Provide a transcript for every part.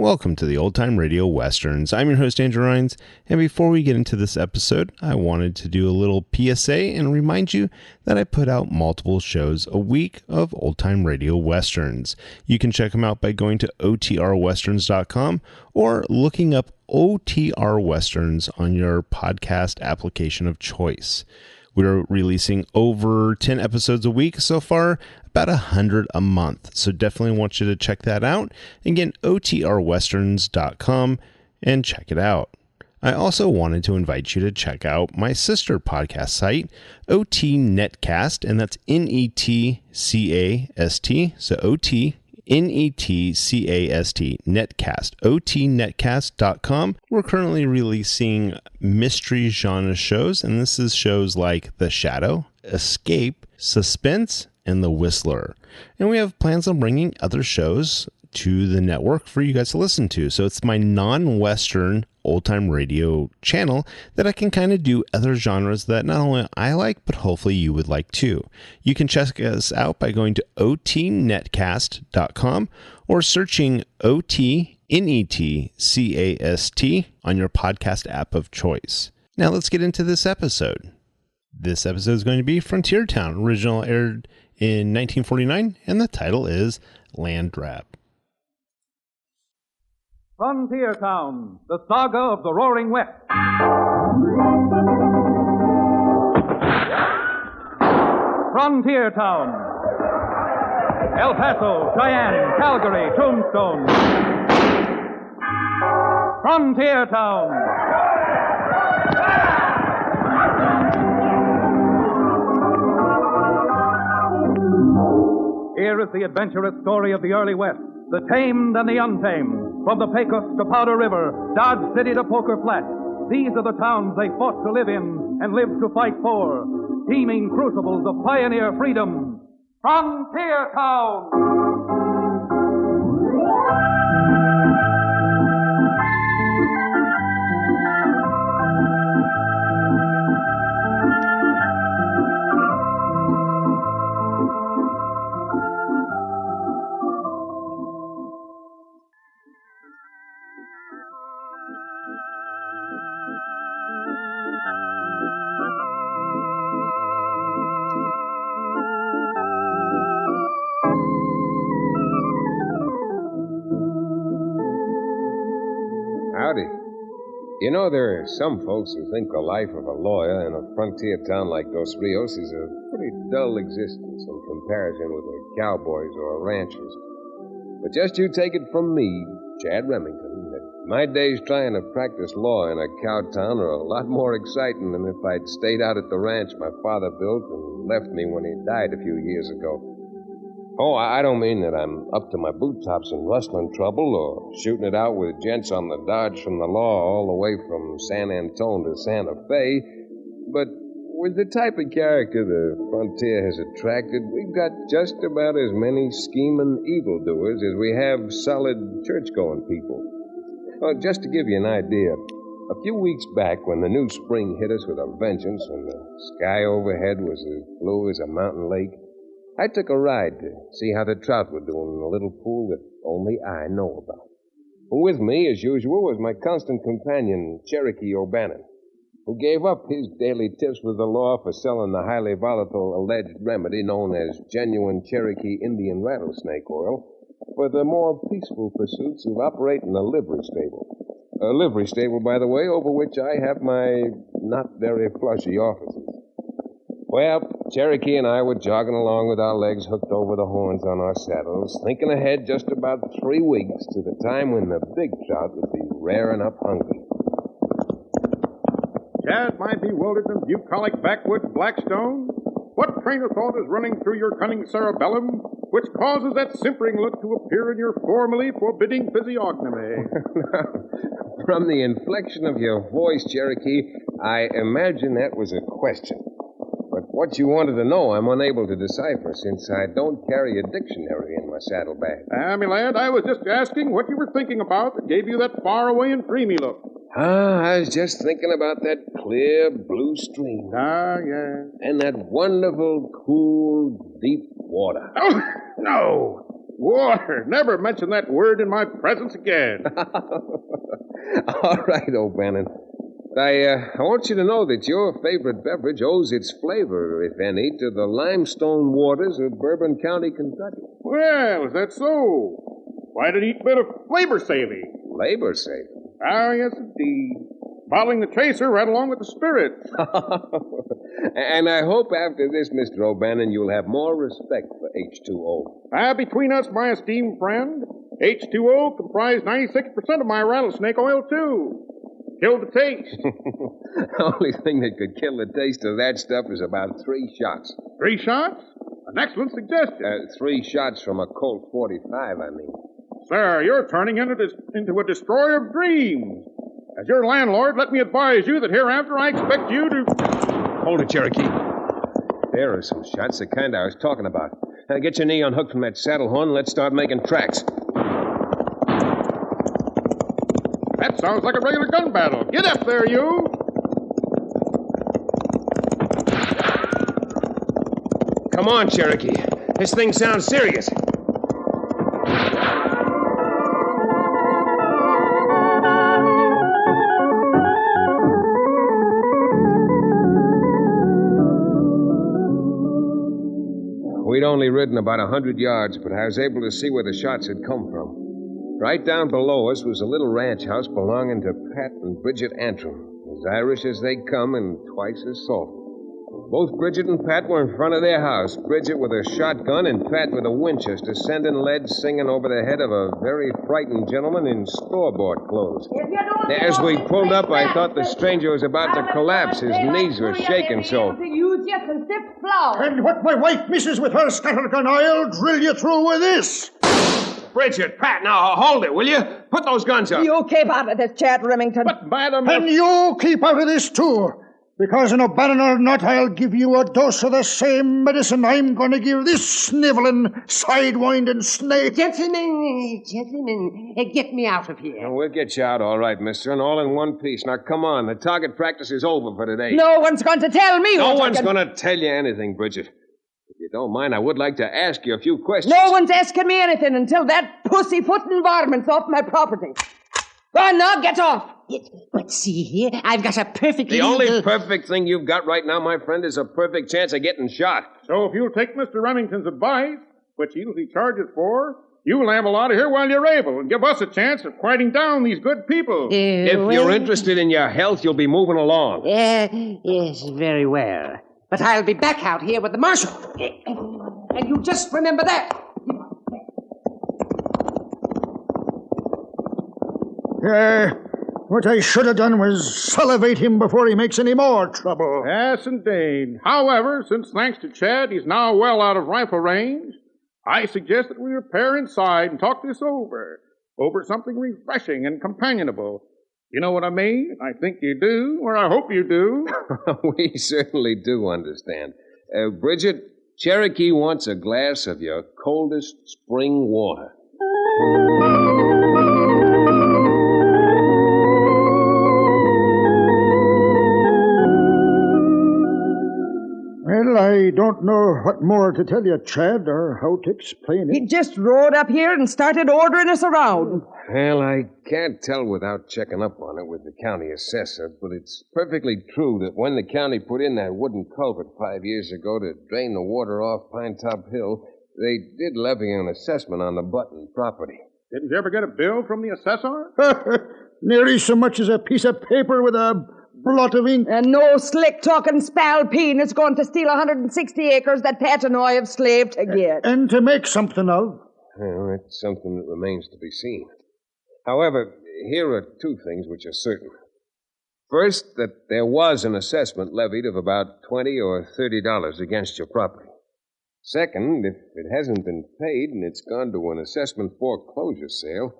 Welcome to the Old Time Radio Westerns. I'm your host, Andrew Rhynes, and before we get into this episode, I wanted to do a little PSA and remind you that I put out multiple shows a week of Old Time Radio Westerns. You can check them out by going to OTRwesterns.com or looking up OTR Westerns on your podcast application of choice. We're releasing over 10 episodes a week so far, about 100 a month. So definitely want you to check that out. Again, OTRwesterns.com and check it out. I also wanted to invite you to check out my sister podcast site, OT Netcast, and that's Netcast. So OT Netcast, Netcast, OTNetcast.com. We're currently releasing mystery genre shows, and this is shows like The Shadow, Escape, Suspense, and The Whistler. And we have plans on bringing other shows to the network for you guys to listen to. So it's my non-Western old-time radio channel that I can kind of do other genres that not only I like, but hopefully you would like too. You can check us out by going to otnetcast.com or searching OTNetcast on your podcast app of choice. Now let's get into this episode. This episode is going to be Frontier Town. Original aired in 1949, and the title is Land Grab. Frontier Town, the saga of the Roaring West. Frontier Town. El Paso, Cheyenne, Calgary, Tombstone. Frontier Town. Here is the adventurous story of the early West, the tamed and the untamed. From the Pecos to Powder River, Dodge City to Poker Flat, these are the towns they fought to live in and lived to fight for. Teeming crucibles of pioneer freedom. Frontier Town! Howdy. You know, there are some folks who think the life of a lawyer in a frontier town like Dos Rios is a pretty dull existence in comparison with the cowboys or ranchers. But just you take it from me, Chad Remington, that my days trying to practice law in a cow town are a lot more exciting than if I'd stayed out at the ranch my father built and left me when he died a few years ago. Oh, I don't mean that I'm up to my boot tops in rustling trouble or shooting it out with gents on the dodge from the law all the way from San Antone to Santa Fe, but with the type of character the frontier has attracted, we've got just about as many scheming evildoers as we have solid church-going people. Well, just to give you an idea, a few weeks back when the new spring hit us with a vengeance and the sky overhead was as blue as a mountain lake, I took a ride to see how the trout were doing in a little pool that only I know about. With me, as usual, was my constant companion, Cherokee O'Bannon, who gave up his daily tips with the law for selling the highly volatile alleged remedy known as genuine Cherokee Indian rattlesnake oil for the more peaceful pursuits of operating a livery stable. A livery stable, by the way, over which I have my not very flushy offices. Well, Cherokee and I were jogging along with our legs hooked over the horns on our saddles, thinking ahead just about 3 weeks to the time when the big trout would be raring up hungry. Chad, my bewildered and bucolic backwoods Blackstone, what train of thought is running through your cunning cerebellum which causes that simpering look to appear in your formerly forbidding physiognomy? From the inflection of your voice, Cherokee, I imagine that was a question. But what you wanted to know, I'm unable to decipher, since I don't carry a dictionary in my saddlebag. My lad, I was just asking what you were thinking about that gave you that far-away and dreamy look. I was just thinking about that clear blue stream. Yeah. And that wonderful, cool, deep water. Oh, no! Water. Never mention that word in my presence again. All right, O'Bannon. I want you to know that your favorite beverage owes its flavor, if any, to the limestone waters of Bourbon County, Kentucky. Well, is that so? Why did he eat a bit of flavor saving? Flavor saving? Ah, yes, indeed. Bottling the chaser right along with the spirit. And I hope after this, Mr. O'Bannon, you'll have more respect for H2O. Between us, my esteemed friend, H2O comprised 96% of my rattlesnake oil, too. Killed the taste. The only thing that could kill the taste of that stuff is about 3 shots. 3 shots? An excellent suggestion. 3 shots from a Colt 45, I mean. Sir, you're turning into a destroyer of dreams. As your landlord, let me advise you that hereafter I expect you to... Hold it, Cherokee. There are some shots, the kind I was talking about. Now get your knee unhooked from that saddle horn and let's start making tracks. That sounds like a regular gun battle. Get up there, you! Come on, Cherokee. This thing sounds serious. We'd only ridden about 100 yards, but I was able to see where the shots had come from. Right down below us was a little ranch house belonging to Pat and Bridget Antrim, as Irish as they come and twice as salt. Both Bridget and Pat were in front of their house, Bridget with her shotgun and Pat with a Winchester, sending lead singing over the head of a very frightened gentleman in store-bought clothes. As we pulled up, I thought the stranger was about to collapse. His knees were shaking so. And what my wife misses with her scattergun, I'll drill you through with this. Bridget, Pat, now hold it, will you? Put those guns up. You keep out of this, Chad Remington. But, madam... And you keep out of this, too. Because in O'Bannon or not, I'll give you a dose of the same medicine I'm going to give this sniveling, sidewinding snake. Gentlemen, get me out of here. We'll get you out all right, mister, and all in one piece. Now, come on. The target practice is over for today. No one's going to tell me No one's going to tell you anything, Bridget. If you don't mind, I would like to ask you a few questions. No one's asking me anything until that pussyfooting varmint's off my property. Go on now, get off. But see here, I've got a perfect The only perfect thing you've got right now, my friend, is a perfect chance of getting shot. So if you'll take Mr. Remington's advice, which he'll be charged for, you'll amble out of here while you're able and give us a chance of quieting down these good people. If you're interested in your health, you'll be moving along. Yes, very well. But I'll be back out here with the marshal. And you just remember that. What I should have done was salivate him before he makes any more trouble. Yes, indeed. However, since thanks to Chad, he's now well out of rifle range, I suggest that we repair inside and talk this over something refreshing and companionable. You know what I mean? I think you do, or I hope you do. We certainly do understand. Bridget, Cherokee wants a glass of your coldest spring water. Well, I don't know what more to tell you, Chad, or how to explain it. He just rode up here and started ordering us around. Well, I can't tell without checking up on it with the county assessor, but it's perfectly true that when the county put in that wooden culvert 5 years ago to drain the water off Pine Top Hill, they did levy an assessment on the Button property. Didn't you ever get a bill from the assessor? Nearly so much as a piece of paper with a blot of ink. And no slick-talking spalpeen is going to steal 160 acres that Pat and I have slaved to get. And to make something of. Well, it's something that remains to be seen. However, here are 2 things which are certain. First, that there was an assessment levied of about $20 or $30 against your property. Second, if it hasn't been paid and it's gone to an assessment foreclosure sale,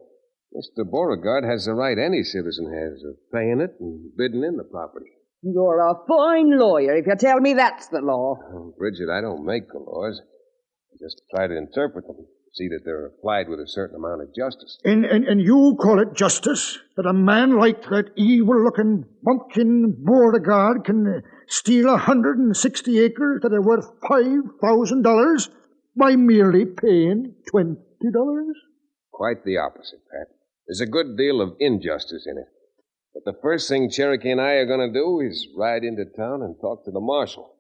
Mr. Beauregard has the right any citizen has of paying it and bidding in the property. You're a fine lawyer if you tell me that's the law. Bridget, I don't make the laws. I just try to interpret them, see that they're applied with a certain amount of justice. And you call it justice that a man like that evil-looking bumpkin Beauregard can steal 160 acres that are worth $5,000 by merely paying $20? Quite the opposite, Pat. There's a good deal of injustice in it. But the first thing Cherokee and I are going to do is ride into town and talk to the marshal.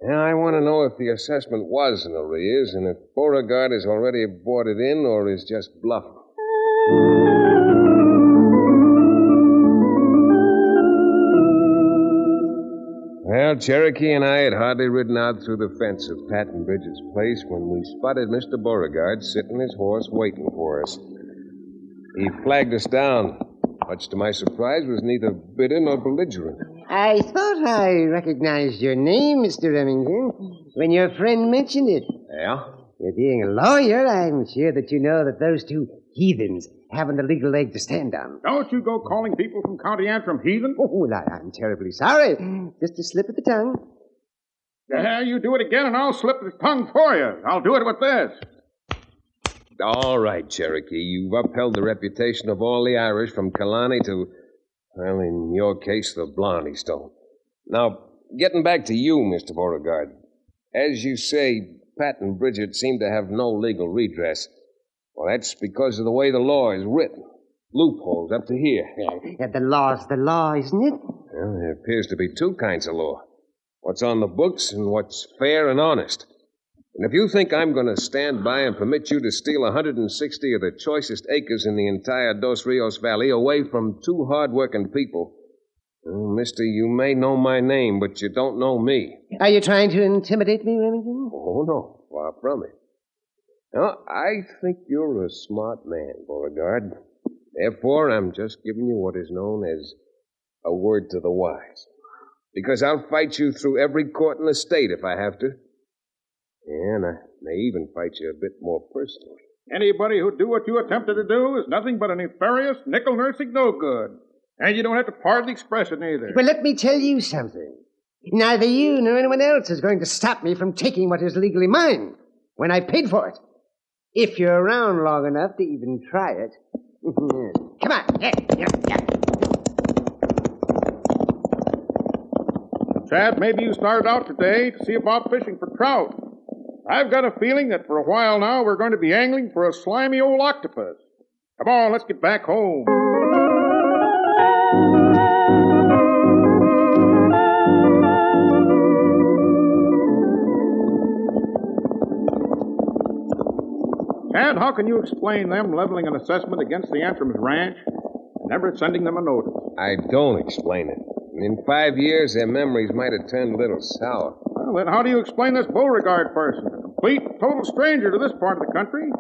Yeah, I want to know if the assessment was in arrears and if Beauregard has already bought it in or is just bluffing. Well, Cherokee and I had hardly ridden out through the fence of Pat and Bridget's place when we spotted Mr. Beauregard sitting his horse waiting for us. He flagged us down. Much to my surprise, was neither bitter nor belligerent. I thought I recognized your name, Mr. Remington, when your friend mentioned it. Yeah? You being a lawyer, I'm sure that you know that those two heathens haven't a legal leg to stand on. Don't you go calling people from County Antrim heathen. Oh, well, I'm terribly sorry. Just a slip of the tongue. Yeah, you do it again and I'll slip the tongue for you. I'll do it with this. All right, Cherokee. You've upheld the reputation of all the Irish from Killarney to, well, in your case, the Blarney Stone. Now, getting back to you, Mr. Beauregard. As you say, Pat and Bridget seem to have no legal redress. Well, that's because of the way the law is written. Loopholes up to here. Yeah, the law's the law, isn't it? Well, there appears to be two kinds of law. What's on the books and what's fair and honest. And if you think I'm going to stand by and permit you to steal 160 of the choicest acres in the entire Dos Rios Valley away from two hard-working people, well, mister, you may know my name, but you don't know me. Are you trying to intimidate me, Remington? Oh, no. Far from it. No, I think you're a smart man, Beauregard. Therefore, I'm just giving you what is known as a word to the wise. Because I'll fight you through every court in the state if I have to. And I may even fight you a bit more personally. Anybody who'd do what you attempted to do is nothing but a nefarious, nickel-nursing no-good. And you don't have to pardon the expression either. Well, let me tell you something. Neither you nor anyone else is going to stop me from taking what is legally mine when I paid for it. If you're around long enough to even try it. Come on. Yeah. Chad, maybe you started out today to see about fishing for trout. I've got a feeling that for a while now we're going to be angling for a slimy old octopus. Come on, let's get back home. Chad, how can you explain them leveling an assessment against the Antrim's ranch and never sending them a notice? I don't explain it. In 5 years, their memories might have turned a little sour. Well, then how do you explain this Beauregard person, a complete, total stranger to this part of the country,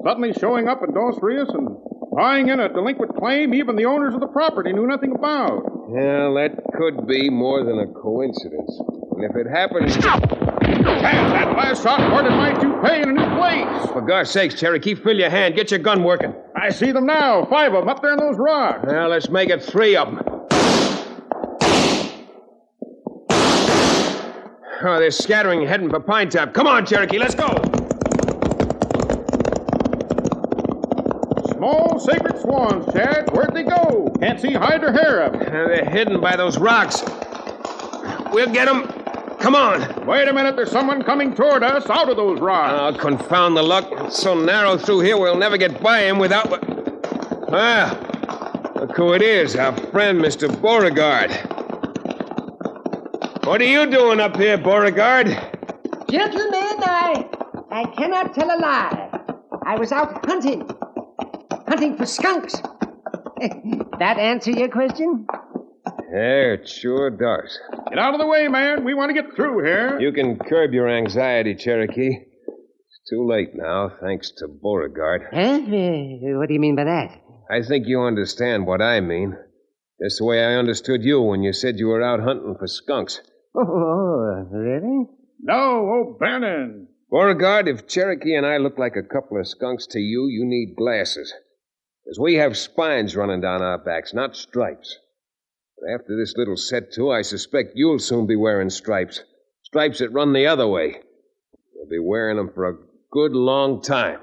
suddenly showing up in Dos Rios and buying in a delinquent claim even the owners of the property knew nothing about? Well, that could be more than a coincidence. And if it happens... Chad, that last shot hoarded my toupee in a new place. For God's sakes, Cherokee, fill your hand. Get your gun working. I see them now. 5 of them up there in those rocks. Well, let's make it 3 of them. Oh, they're scattering, heading for Pine Top. Come on, Cherokee, let's go. Small sacred swans, Chad. Where'd they go? Can't see hide or hair of them. They're hidden by those rocks. We'll get them. Come on. Wait a minute. There's someone coming toward us out of those rocks. Oh, confound the luck. It's so narrow through here, we'll never get by him without... look who it is. Our friend, Mr. Beauregard. What are you doing up here, Beauregard? Gentlemen, I cannot tell a lie. I was out hunting for skunks. That answer your question? Yeah, it sure does. Get out of the way, man. We want to get through here. You can curb your anxiety, Cherokee. It's too late now, thanks to Beauregard. Huh? What do you mean by that? I think you understand what I mean. Just the way I understood you when you said you were out hunting for skunks. Oh, really? No, O'Bannon. Beauregard, if Cherokee and I look like a couple of skunks to you, you need glasses. Because we have spines running down our backs, not stripes. But after this little set to, I suspect you'll soon be wearing stripes. Stripes that run the other way. You'll be wearing them for a good long time.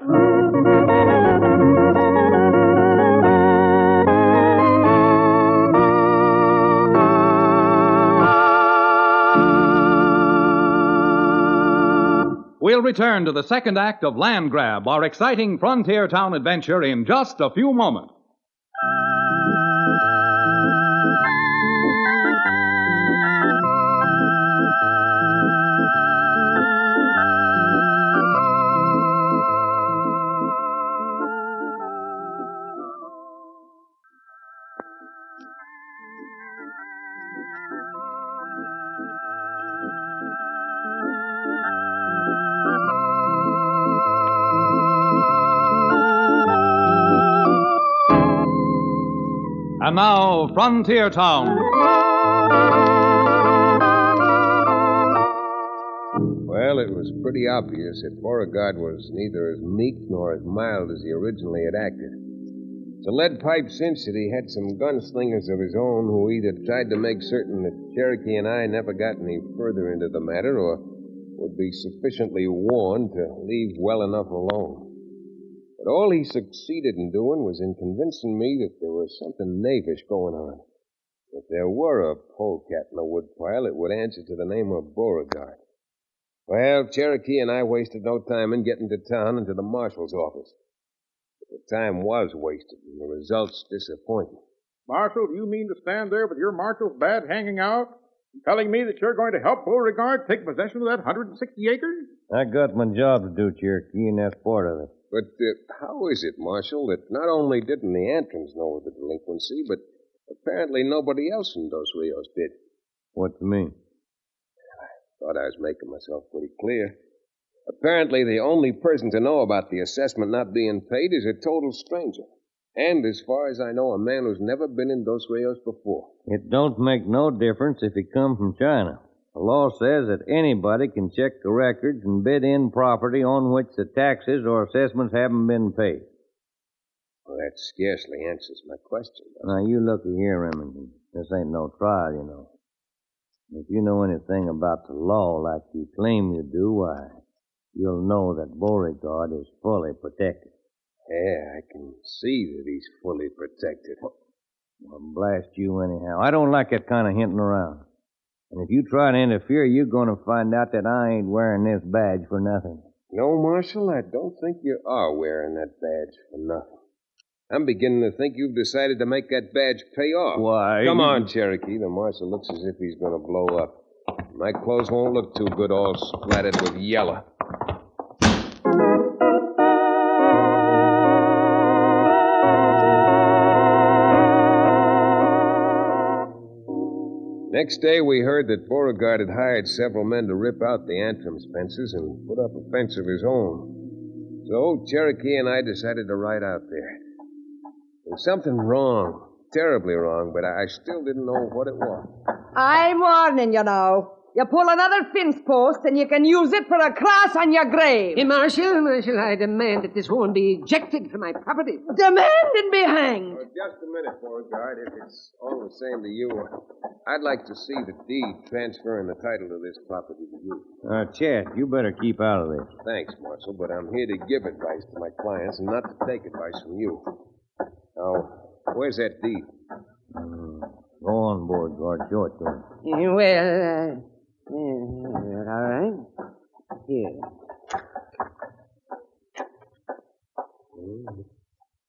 we'll return to the second act of Land Grab, our exciting frontier town adventure, in just a few moments. And now, Frontier Town. Well, it was pretty obvious that Beauregard was neither as meek nor as mild as he originally had acted. It's a lead pipe cinch that he had some gunslingers of his own who either tried to make certain that Cherokee and I never got any further into the matter or would be sufficiently warned to leave well enough alone. But all he succeeded in doing was in convincing me that there was something knavish going on. If there were a polecat in the woodpile, it would answer to the name of Beauregard. Well, Cherokee and I wasted no time in getting to town and to the marshal's office. But the time was wasted, and the results disappointing. Marshal, do you mean to stand there with your marshal's badge hanging out and telling me that you're going to help Beauregard take possession of that 160 acres? I got my job to do, Cherokee, and that's part of it. But how is it, Marshal, that not only didn't the Antrims know of the delinquency, but apparently nobody else in Dos Rios did? What do you mean? Thought I was making myself pretty clear. Apparently, the only person to know about the assessment not being paid is a total stranger. And as far as I know, a man who's never been in Dos Rios before. It don't make no difference if he come from China. The law says that anybody can check the records and bid in property on which the taxes or assessments haven't been paid. Well, that scarcely answers my question. Now, you looky here, Remington. This ain't no trial, you know. If you know anything about the law like you claim you do, why, you'll know that Beauregard is fully protected. Yeah, I can see that he's fully protected. Well, blast you anyhow. I don't like that kind of hinting around. And if you try to interfere, you're going to find out that I ain't wearing this badge for nothing. No, Marshal, I don't think you are wearing that badge for nothing. I'm beginning to think you've decided to make that badge pay off. Why? Come on, Cherokee. The Marshal looks as if he's going to blow up. My clothes won't look too good all splattered with yellow. Next day, we heard that Beauregard had hired several men to rip out the Antrim's fences and put up a fence of his own. So Cherokee and I decided to ride out there. There was something wrong, terribly wrong, but I still didn't know what it was. I'm warning you now. You pull another fence post and you can use it for a cross on your grave. Marshal, I demand that this woman be ejected from my property. Demand and be hanged. Just a minute, Beauregard. If it's all the same to you, I'd like to see the deed transferring the title to this property to you. Chet, you better keep out of this. Thanks, Marshal, but I'm here to give advice to my clients and not to take advice from you. Now, where's that deed? Go on, Beauregard. Show it to him. Well, all right. Here.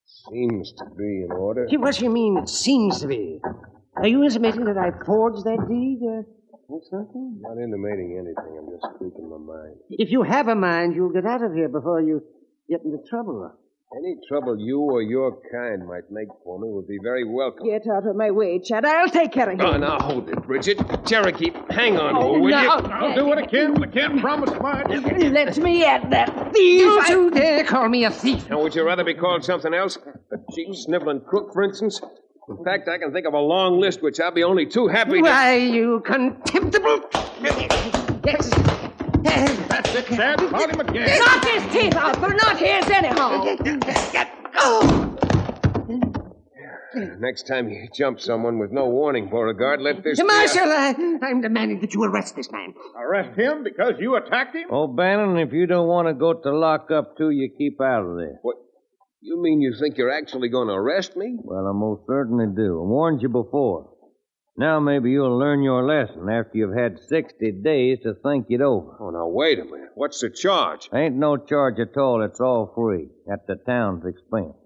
Seems to be in order. What do you mean it seems to be? Are you intimating that I forged that deed or something? Not intimating anything. I'm just speaking my mind. If you have a mind, you'll get out of here before you get into trouble. Any trouble you or your kind might make for me would be very welcome. Get out of my way, Chad. I'll take care of you. Oh, now hold it, Bridget. Cherokee, hang on, will you? I'll do it again. I can't promise much. Let me at that thief. Don't you dare call me a thief. Now, would you rather be called something else? A cheap, sniveling crook, for instance? In fact, I can think of a long list which I'll be only too happy to... Why, you contemptible... Yes. That's it, Chad. Call him again. Knock his teeth out. They're not his anyhow. Next time you jump someone with no warning, Beauregard, let this... Marshal, I'm demanding that you arrest this man. Arrest him because you attacked him? Oh, Bannon, if you don't want to go to lockup, too, you keep out of there. What? You mean you think you're actually going to arrest me? Well, I most certainly do. I warned you before. Now maybe you'll learn your lesson after you've had 60 days to think it over. Oh, now, wait a minute. What's the charge? Ain't no charge at all. It's all free at the town's expense.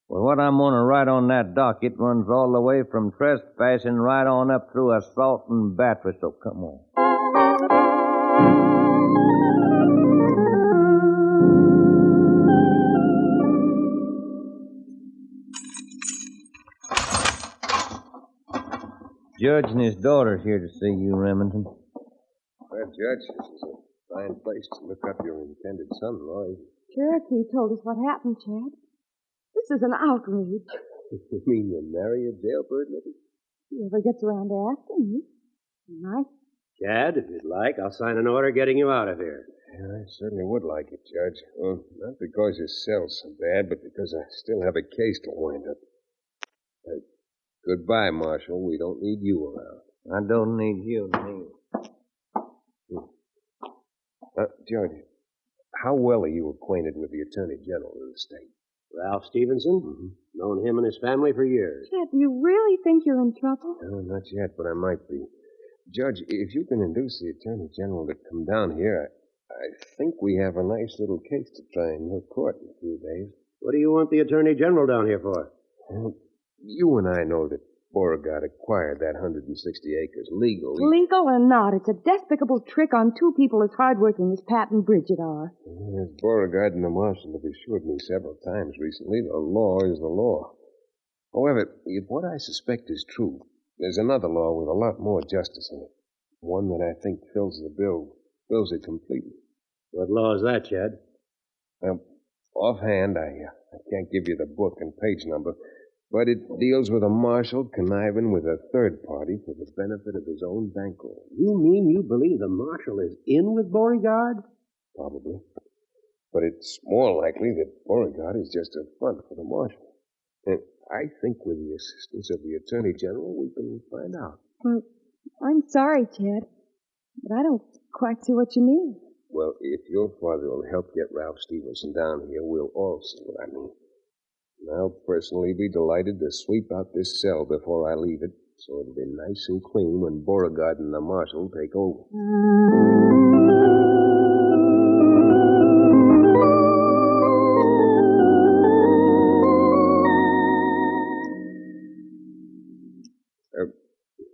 Well, what I'm going to write on that docket runs all the way from trespassing right on up through assault and battery, so come on. Judge and his daughter's here to see you, Remington. Well, Judge, this is a fine place to look up your intended son-in-law. Cherokee told us what happened, Chad. This is an outrage. You mean you marry a jailbird, Libby? He never gets around to asking me. Nice. Chad, if you'd like, I'll sign an order getting you out of here. Yeah, I certainly would like it, Judge. Well, not because your cell's so bad, but because I still have a case to wind up. Goodbye, Marshal. We don't need you around. I don't need you neither. Judge, how well are you acquainted with the Attorney General of the state? Ralph Stevenson? Mm-hmm. Known him and his family for years. Chad, do you really think you're in trouble? No, not yet, but I might be. Judge, if you can induce the Attorney General to come down here, I think we have a nice little case to try in your court in a few days. What do you want the Attorney General down here for? Well, you and I know that Beauregard acquired that 160 acres legally. Legal or not, it's a despicable trick on two people as hardworking as Pat and Bridget are. As Beauregard and the Marshal have assured me several times recently, the law is the law. However, if what I suspect is true, there's another law with a lot more justice in it. One that I think fills it completely. What law is that, Chad? Well, offhand, I can't give you the book and page number, but it deals with a marshal conniving with a third party for the benefit of his own bankroll. You mean you believe the Marshal is in with Beauregard? Probably. But it's more likely that Beauregard is just a front for the marshal. And I think with the assistance of the Attorney General, we can find out. Well, I'm sorry, Chad, but I don't quite see what you mean. Well, if your father will help get Ralph Stevenson down here, we'll all see what I mean. And I'll personally be delighted to sweep out this cell before I leave it, so it'll be nice and clean when Beauregard and the Marshal take over.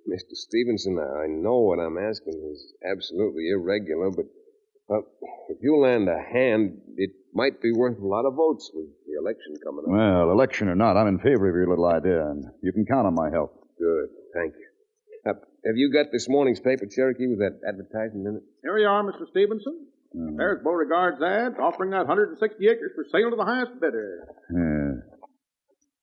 Mr. Stevenson, I know what I'm asking is absolutely irregular, but if you lend a hand, it might be worth a lot of votes with the election coming up. Well, election or not, I'm in favor of your little idea, and you can count on my help. Good, thank you. Have you got this morning's paper, Cherokee, with that advertisement in it? Here you are, Mr. Stevenson. Mm-hmm. There's Beauregard's ad offering that 160 acres for sale to the highest bidder.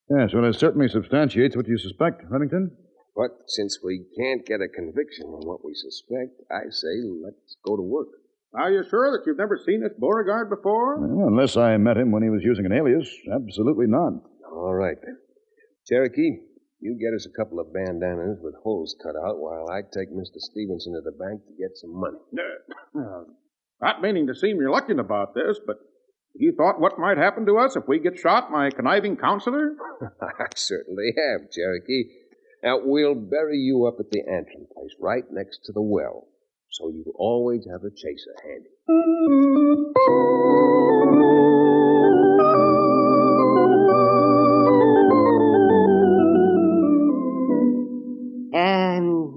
Yes, well, it certainly substantiates what you suspect, Remington. But since we can't get a conviction on what we suspect, I say let's go to work. Are you sure that you've never seen this Beauregard before? Well, unless I met him when he was using an alias, absolutely not. All right, then. Cherokee, you get us a couple of bandanas with holes cut out while I take Mr. Stevenson to the bank to get some money. Not meaning to seem reluctant about this, but you thought what might happen to us if we get shot, my conniving counselor? I certainly have, Cherokee. Now, we'll bury you up at the entrance place, right next to the well, so you'll always have a chaser handy.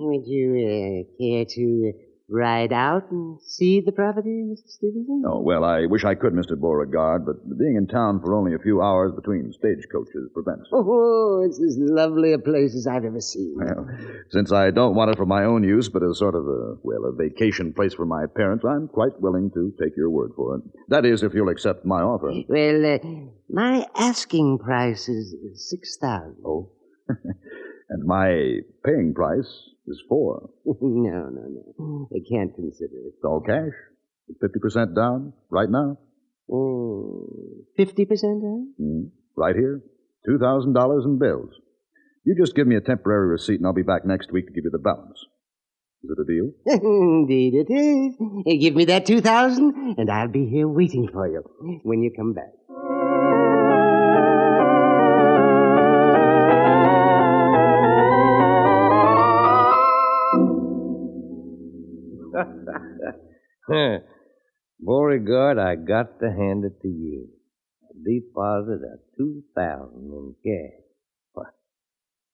Would you care to ride out and see the property, Mr. Stevenson? Oh, well, I wish I could, Mr. Beauregard, but being in town for only a few hours between stagecoaches prevents it. Oh, it's as lovely a place as I've ever seen. Well, since I don't want it for my own use, but as sort of a vacation place for my parents, I'm quite willing to take your word for it. That is, if you'll accept my offer. Well, my asking price is $6,000. Oh. And my paying price is $4,000. No. I can't consider it. It's all cash. 50% down, right now. 50% down? Right here. $2,000 in bills. You just give me a temporary receipt, and I'll be back next week to give you the balance. Is it a deal? Indeed it is. Give me that $2,000, and I'll be here waiting for you when you come back. Beauregard, I got to hand it to you. A deposit of $2,000 in cash. Why,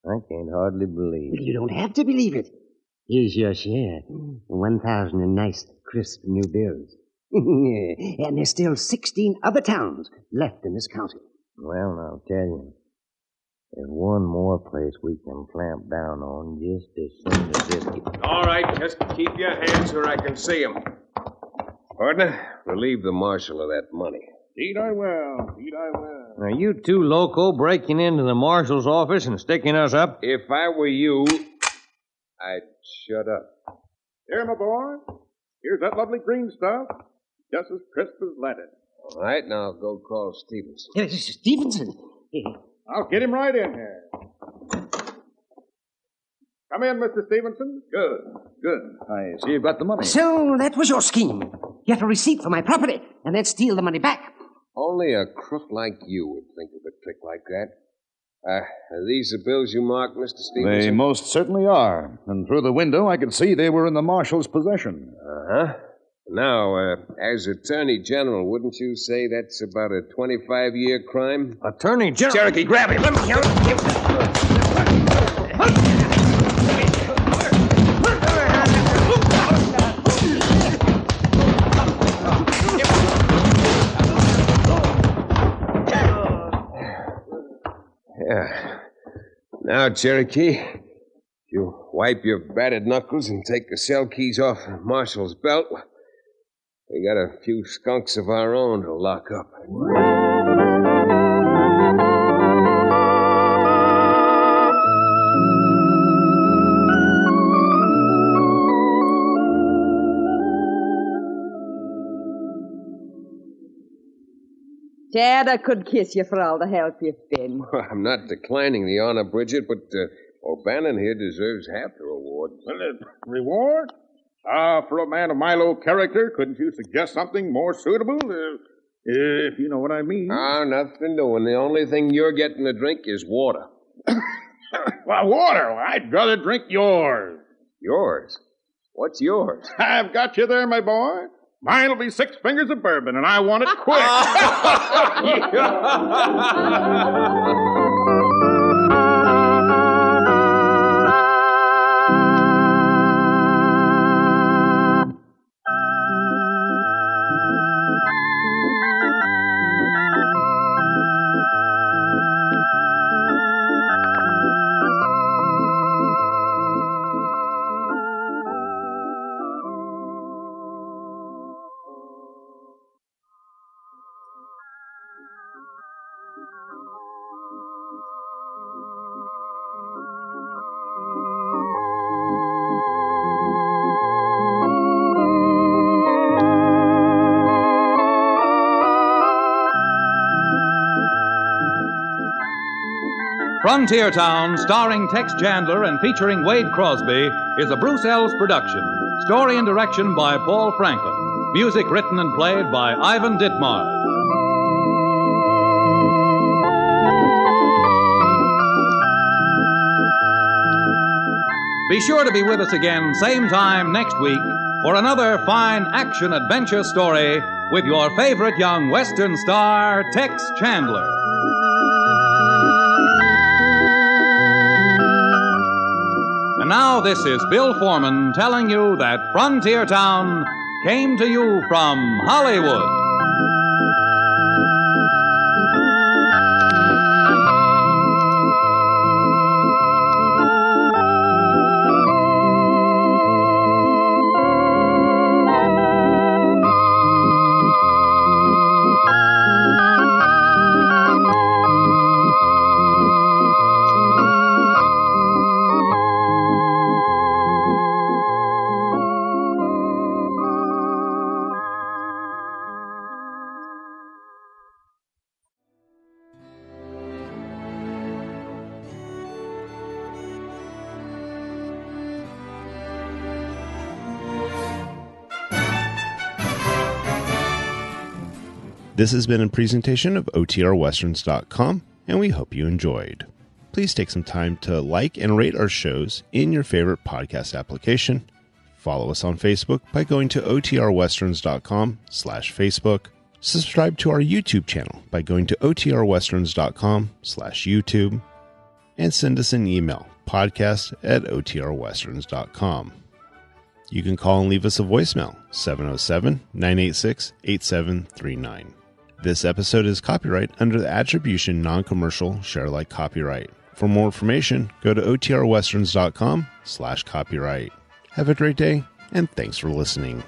I can't hardly believe it. You don't have to believe it. Here's your share. 1,000 in nice, crisp new bills. And there's still 16 other towns left in this county. Well, I'll tell you. There's one more place we can clamp down on just as soon as this gets... All right, just keep your hands where I can see 'em. Partner, relieve the marshal of that money. Indeed I will. Indeed I will. Are you two loco breaking into the marshal's office and sticking us up? If I were you, I'd shut up. Here, my boy. Here's that lovely green stuff. Just as crisp as leaded. All right, now go call Stevenson. Stevenson? I'll get him right in here. Come in, Mr. Stevenson. Good, good. I see you've got the money. So that was your scheme. Get a receipt for my property and then steal the money back. Only a crook like you would think of a trick like that. Are these the bills you marked, Mr. Stevenson? They most certainly are. And through the window, I could see they were in the marshal's possession. Uh-huh. Now, as Attorney General, wouldn't you say that's about a 25-year crime? Attorney General? Cherokee, grab him. Let me hear it. Yeah. Now, Cherokee, you wipe your battered knuckles and take the cell keys off the marshal's belt. We got a few skunks of our own to lock up. Dad, I could kiss you for all the help you've been. Well, I'm not declining the honor, Bridget, but O'Bannon here deserves half the reward. Reward? For a man of my low character, couldn't you suggest something more suitable? If you know what I mean. Nothing doing. The only thing you're getting to drink is water. Well, water? I'd rather drink yours. Yours? What's yours? I've got you there, my boy. Mine'll be 6 fingers of bourbon, and I want it quick. Frontier Town, starring Tex Chandler and featuring Wade Crosby, is a Bruce Ells production. Story and direction by Paul Franklin. Music written and played by Ivan Ditmars. Be sure to be with us again, same time next week, for another fine action-adventure story with your favorite young Western star, Tex Chandler. And now this is Bill Foreman telling you that Frontier Town came to you from Hollywood. This has been a presentation of OTRWesterns.com, and we hope you enjoyed. Please take some time to like and rate our shows in your favorite podcast application. Follow us on Facebook by going to otrwesterns.com/Facebook. Subscribe to our YouTube channel by going to otrwesterns.com/YouTube. And send us an email, podcast@otrwesterns.com. You can call and leave us a voicemail, 707-986-8739. This episode is copyright under the Attribution Non-Commercial Share-alike copyright. For more information, go to otrwesterns.com/copyright. Have a great day, and thanks for listening.